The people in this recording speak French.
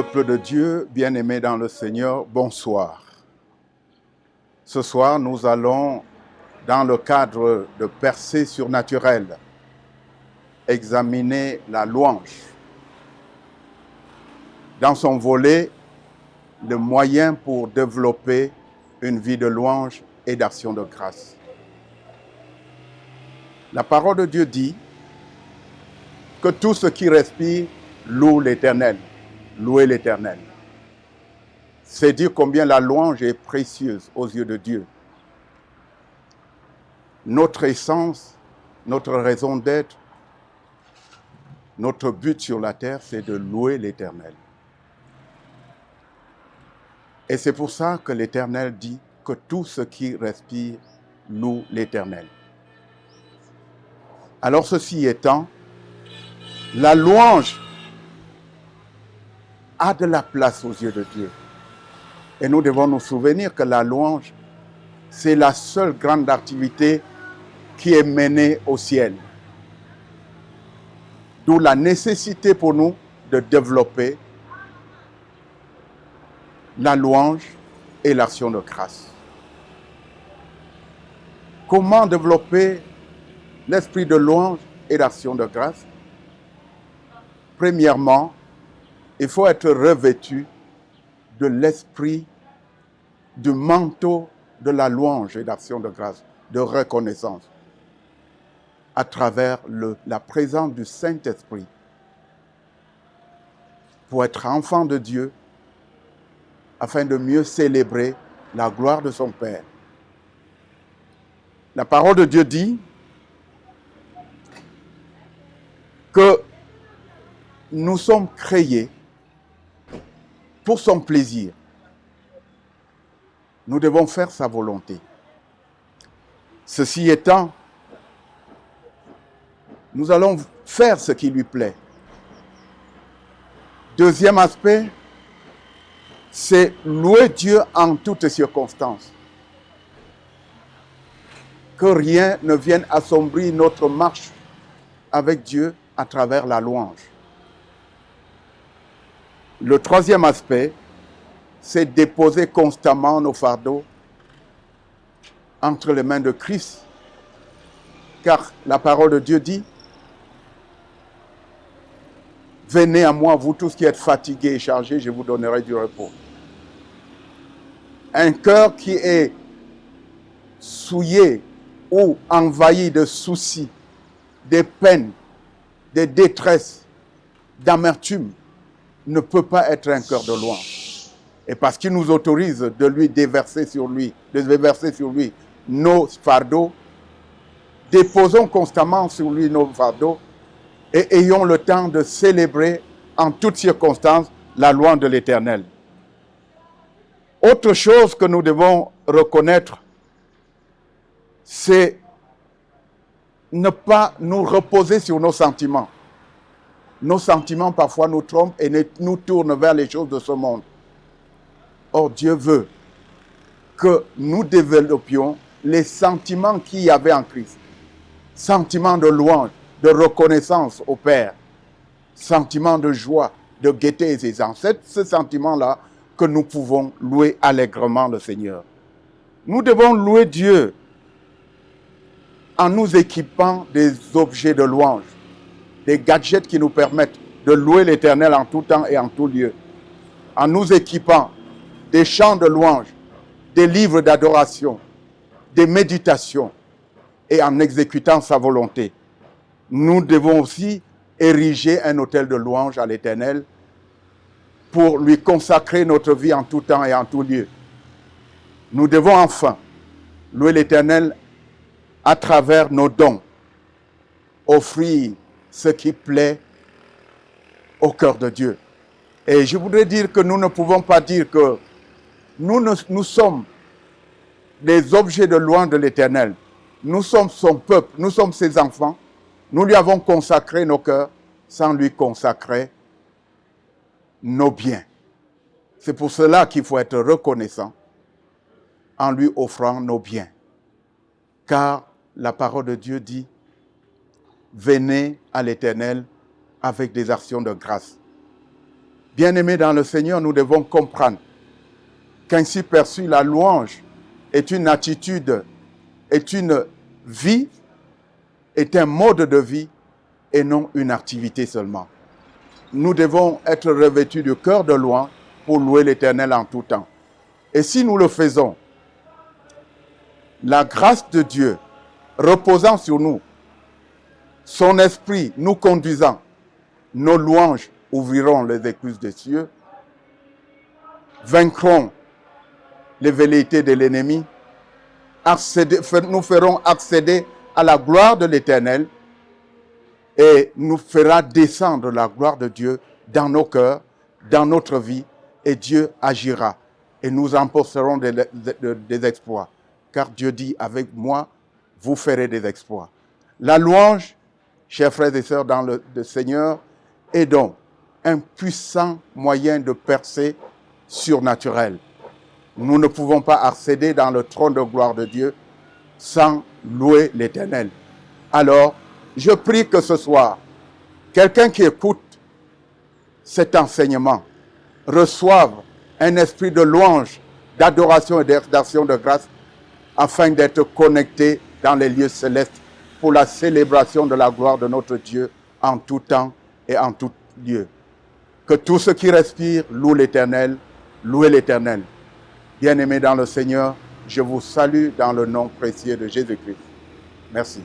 Peuple de Dieu, bien-aimés dans le Seigneur, bonsoir. Ce soir, nous allons, dans le cadre de Percées surnaturelles, examiner la louange. Dans son volet, le moyen pour développer une vie de louange et d'action de grâce. La parole de Dieu dit que tout ce qui respire loue l'Éternel. Louez l'Éternel. C'est dire combien la louange est précieuse aux yeux de Dieu. Notre essence, notre raison d'être, notre but sur la terre, c'est de louer l'Éternel. Et c'est pour ça que l'Éternel dit que tout ce qui respire loue l'Éternel. Alors ceci étant, la louange a de la place aux yeux de Dieu. Et nous devons nous souvenir que la louange, c'est la seule grande activité qui est menée au ciel. D'où la nécessité pour nous de développer la louange et l'action de grâce. Comment développer l'esprit de louange et d'action de grâce? Premièrement, il faut être revêtu de l'esprit, du manteau de la louange et d'action de grâce, de reconnaissance, à travers la présence du Saint-Esprit. Pour être enfant de Dieu, afin de mieux célébrer la gloire de son Père. La parole de Dieu dit que nous sommes créés pour son plaisir. Nous devons faire sa volonté. Ceci étant, nous allons faire ce qui lui plaît. Deuxième aspect, c'est louer Dieu en toutes circonstances. Que rien ne vienne assombrir notre marche avec Dieu à travers la louange. Le troisième aspect, c'est déposer constamment nos fardeaux entre les mains de Christ. Car la parole de Dieu dit, « Venez à moi, vous tous qui êtes fatigués et chargés, je vous donnerai du repos. » Un cœur qui est souillé ou envahi de soucis, de peines, de détresse, d'amertume, ne peut pas être un cœur de louange. Et parce qu'il nous autorise de lui déverser sur lui nos fardeaux, déposons constamment sur lui nos fardeaux et ayons le temps de célébrer en toutes circonstances la louange de l'Éternel. Autre chose que nous devons reconnaître, c'est ne pas nous reposer sur nos sentiments. Nos sentiments parfois nous trompent et nous tournent vers les choses de ce monde. Or, Dieu veut que nous développions les sentiments qu'il y avait en Christ. Sentiments de louange, de reconnaissance au Père. Sentiments de joie, de gaieté et aisance. C'est ce sentiment-là que nous pouvons louer allègrement le Seigneur. Nous devons louer Dieu en nous équipant des objets de louange, des gadgets qui nous permettent de louer l'Éternel en tout temps et en tout lieu, en nous équipant des chants de louange, des livres d'adoration, des méditations et en exécutant sa volonté. Nous devons aussi ériger un autel de louange à l'Éternel pour lui consacrer notre vie en tout temps et en tout lieu. Nous devons enfin louer l'Éternel à travers nos dons, offrir ce qui plaît au cœur de Dieu. Et je voudrais dire que nous ne pouvons pas dire que nous sommes des objets de louange de l'Éternel. Nous sommes son peuple, nous sommes ses enfants. Nous lui avons consacré nos cœurs sans lui consacrer nos biens. C'est pour cela qu'il faut être reconnaissant en lui offrant nos biens. Car la parole de Dieu dit, venez à l'Éternel avec des actions de grâce. Bien-aimés dans le Seigneur, nous devons comprendre qu'ainsi perçue, la louange est une attitude, est une vie, est un mode de vie et non une activité seulement. Nous devons être revêtus du cœur de louange pour louer l'Éternel en tout temps. Et si nous le faisons, la grâce de Dieu reposant sur nous, son esprit nous conduisant, nos louanges ouvriront les écluses des cieux, vaincront les velléités de l'ennemi, nous ferons accéder à la gloire de l'Éternel et nous fera descendre la gloire de Dieu dans nos cœurs, dans notre vie, et Dieu agira et nous emporterons des exploits. Car Dieu dit, avec moi, vous ferez des exploits. La louange, chers frères et sœurs dans le Seigneur, est donc un puissant moyen de percée surnaturelle. Nous ne pouvons pas accéder dans le trône de gloire de Dieu sans louer l'Éternel. Alors, je prie que ce soir, quelqu'un qui écoute cet enseignement reçoive un esprit de louange, d'adoration et d'action de grâce afin d'être connecté dans les lieux célestes pour la célébration de la gloire de notre Dieu en tout temps et en tout lieu. Que tout ce qui respire loue l'Éternel, louez l'Éternel. Bien-aimés dans le Seigneur, je vous salue dans le nom précieux de Jésus-Christ. Merci.